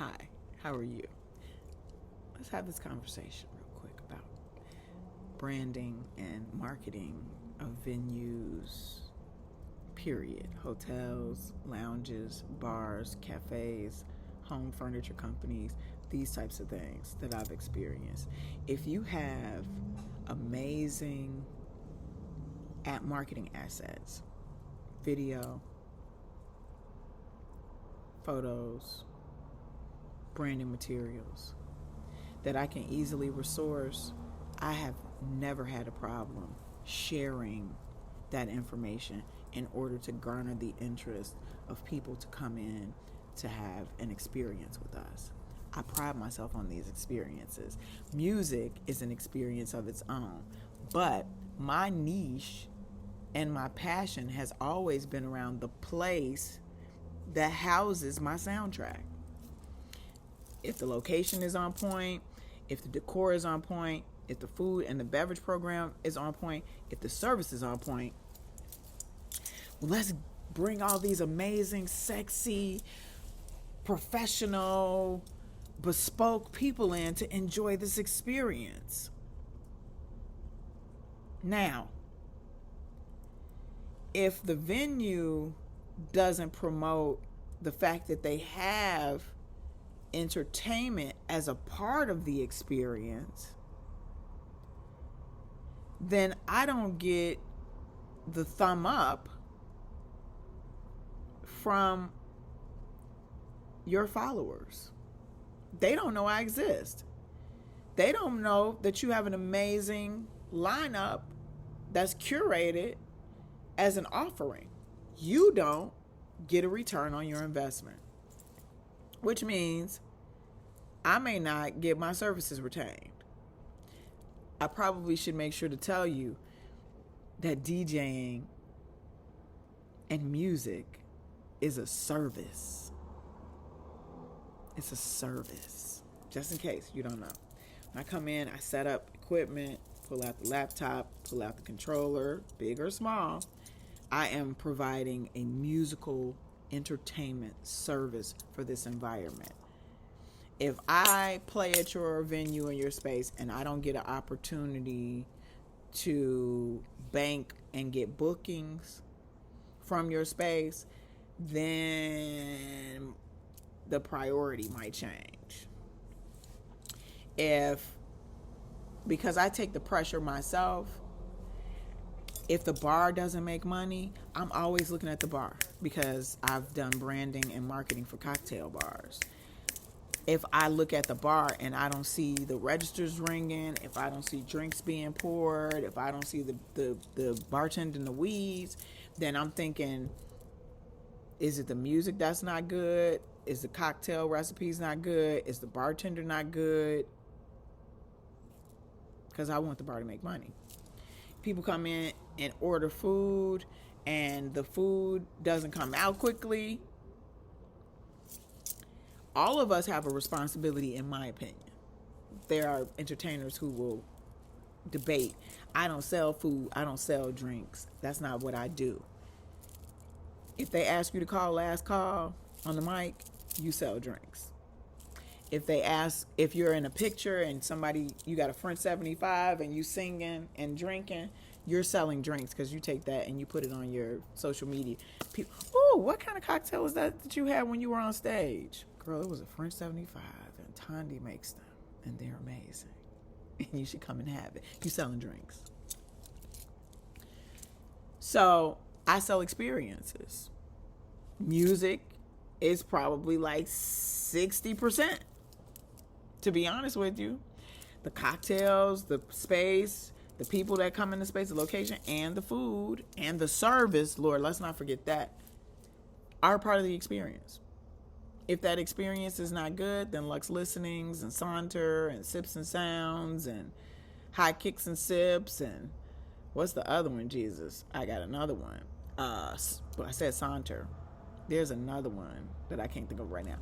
Hi, how are you? Let's have this conversation real quick about branding and marketing of venues, period. Hotels, lounges, bars, cafes, home furniture companies, these types of things that I've experienced. If you have amazing at marketing assets, video, photos, branding materials that I can easily resource, I have never had a problem sharing that information in order to garner the interest of people to come in to have an experience with us. I pride myself on these experiences. Music is an experience of its own, but my niche and my passion has always been around the place that houses my soundtrack. If the location is on point, if the decor is on point, if the food and the beverage program is on point, if the service is on point, let's bring all these amazing, sexy, professional, bespoke people in to enjoy this experience. Now, if the venue doesn't promote the fact that they have entertainment as a part of the experience, then I don't get the thumb up from your followers. They don't know I exist. They don't know that you have an amazing lineup that's curated as an offering. You don't get a return on your investment, which means I may not get my services retained. I probably should make sure to tell you that DJing and music is a service. It's a service, just in case you don't know. When I come in, I set up equipment, pull out the laptop, pull out the controller, big or small. I am providing a musical entertainment service for this environment. If I play at your venue or your space and I don't get an opportunity to bank and get bookings from your space, then the priority might change. Because I take the pressure myself, if the bar doesn't make money, I'm always looking at the bar because I've done branding and marketing for cocktail bars. If I look at the bar and I don't see the registers ringing, if I don't see drinks being poured, if I don't see the bartender in the weeds, then I'm thinking, is it the music that's not good? Is the cocktail recipes not good? Is the bartender not good? Because I want the bar to make money. People come in and order food and the food doesn't come out quickly. All of us have a responsibility, in my opinion. There are entertainers who will debate, I don't sell food, I don't sell drinks. That's not what I do. If they ask you to call last call on the mic, you sell drinks. If they ask if you're in a picture and you got a French 75 and you singing and drinking, you're selling drinks because you take that and you put it on your social media. People, oh, what kind of cocktail was that you had when you were on stage? Girl, it was a French 75 and Tandy makes them and they're amazing. And you should come and have it. You selling drinks. So I sell experiences. Music is probably like 60%. To be honest with you, the cocktails, the space, the people that come in the space, the location, and the food, and the service, Lord, let's not forget that, are part of the experience. If that experience is not good, then Lux Listenings and Saunter and Sips and Sounds and High Kicks and Sips and what's the other one, Jesus? I got another one. I said Saunter. There's another one that I can't think of right now.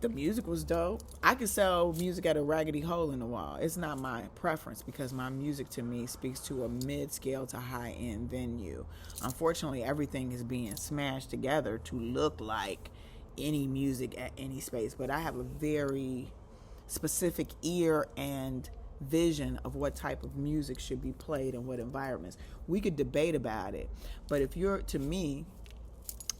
The music was dope. I could sell music at a raggedy hole in the wall. It's not my preference because my music to me speaks to a mid-scale to high-end venue. Unfortunately, everything is being smashed together to look like any music at any space. But I have a very specific ear and vision of what type of music should be played in what environments. We could debate about it, but if you're, to me,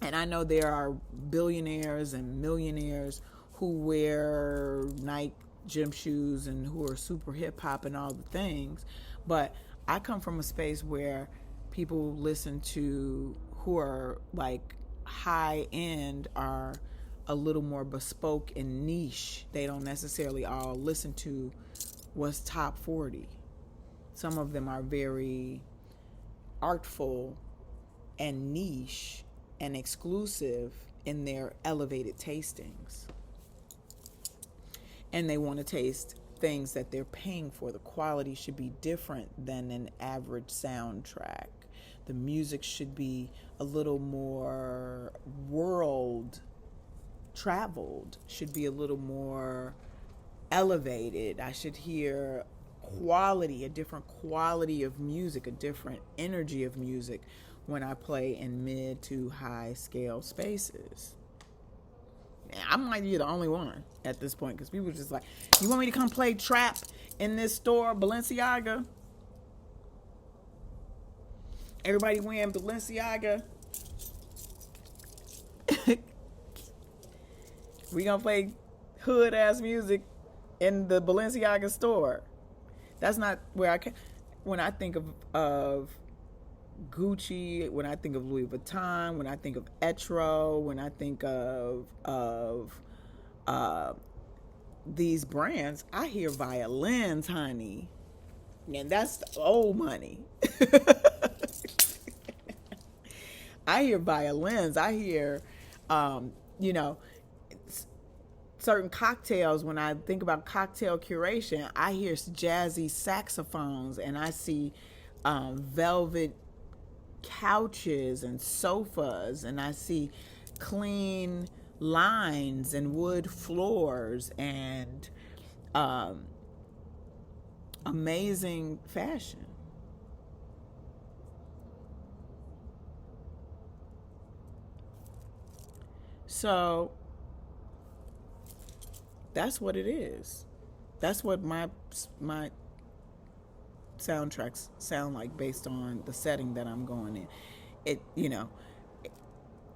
and I know there are billionaires and millionaires who wear Nike gym shoes and who are super hip hop and all the things, but I come from a space where people listen to, who are like high end, are a little more bespoke and niche. They don't necessarily all listen to what's top 40. Some of them are very artful and niche and exclusive in their elevated tastings. And they want to taste things that they're paying for. The quality should be different than an average soundtrack. The music should be a little more world traveled, should be a little more elevated. I should hear quality, a different quality of music, a different energy of music when I play in mid to high scale spaces. I might be the only one at this point because people are just like, you want me to come play trap in this store, Balenciaga? Everybody wearing Balenciaga. We gonna play hood ass music in the Balenciaga store. That's not where I can. When I think of Gucci, when I think of Louis Vuitton, when I think of Etro, when I think of these brands, I hear violins, honey, and that's old money. I hear violins. I hear, certain cocktails. When I think about cocktail curation, I hear jazzy saxophones, and I see velvet couches and sofas, and I see clean lines and wood floors and amazing fashion. So that's what it is. That's what my soundtracks sound like based on the setting that I'm going in.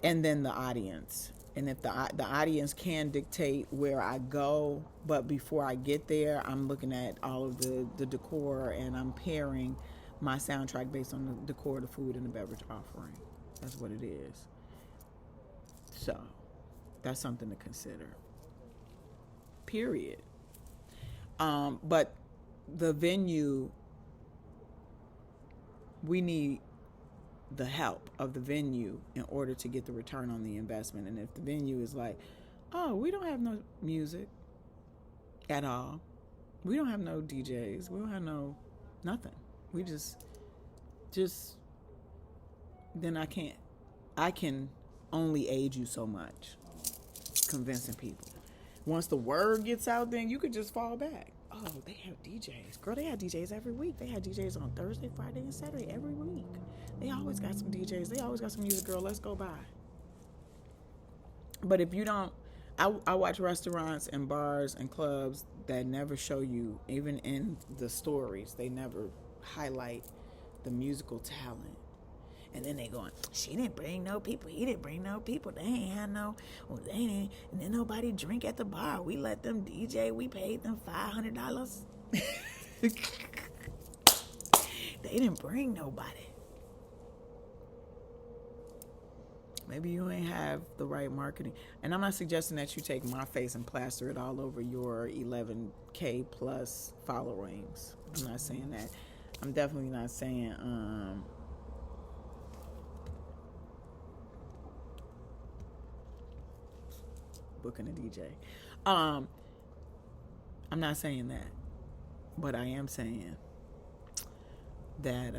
And then the audience. And if the audience can dictate where I go, but before I get there, I'm looking at all of the decor, and I'm pairing my soundtrack based on the decor, the food, and the beverage offering. That's what it is. So that's something to consider. Period. But the venue, we need the help of the venue in order to get the return on the investment. And if the venue is like, oh, we don't have no music at all, we don't have no DJs, we don't have no nothing, we just then I can only aid you so much convincing people. Once the word gets out, then you could just fall back. Oh, they have DJs. Girl, they have DJs every week. They have DJs on Thursday, Friday, and Saturday every week. They always got some DJs. They always got some music, girl. Let's go by. But if you don't, I watch restaurants and bars and clubs that never show you, even in the stories, they never highlight the musical talent. And then they going, she didn't bring no people, he didn't bring no people, they ain't had no, and then nobody drink at the bar. We let them DJ, we paid them $500. They didn't bring nobody. Maybe you ain't have the right marketing. And I'm not suggesting that you take my face and plaster it all over your 11K plus followings. I'm not saying that. I'm definitely not saying, booking a DJ. I'm not saying that, but I am saying that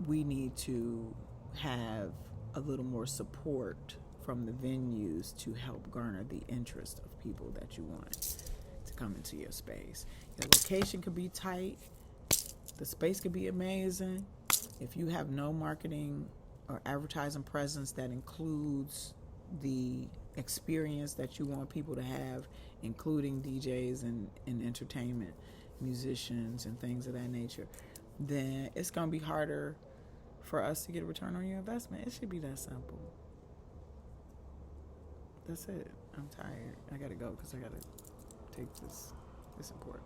we need to have a little more support from the venues to help garner the interest of people that you want to come into your space. Your location could be tight. The space could be amazing. If you have no marketing or advertising presence that includes the experience that you want people to have, including DJs and entertainment, musicians, and things of that nature, then it's going to be harder for us to get a return on your investment. It should be that simple. That's it. I'm tired. I got to go because I got to take this report.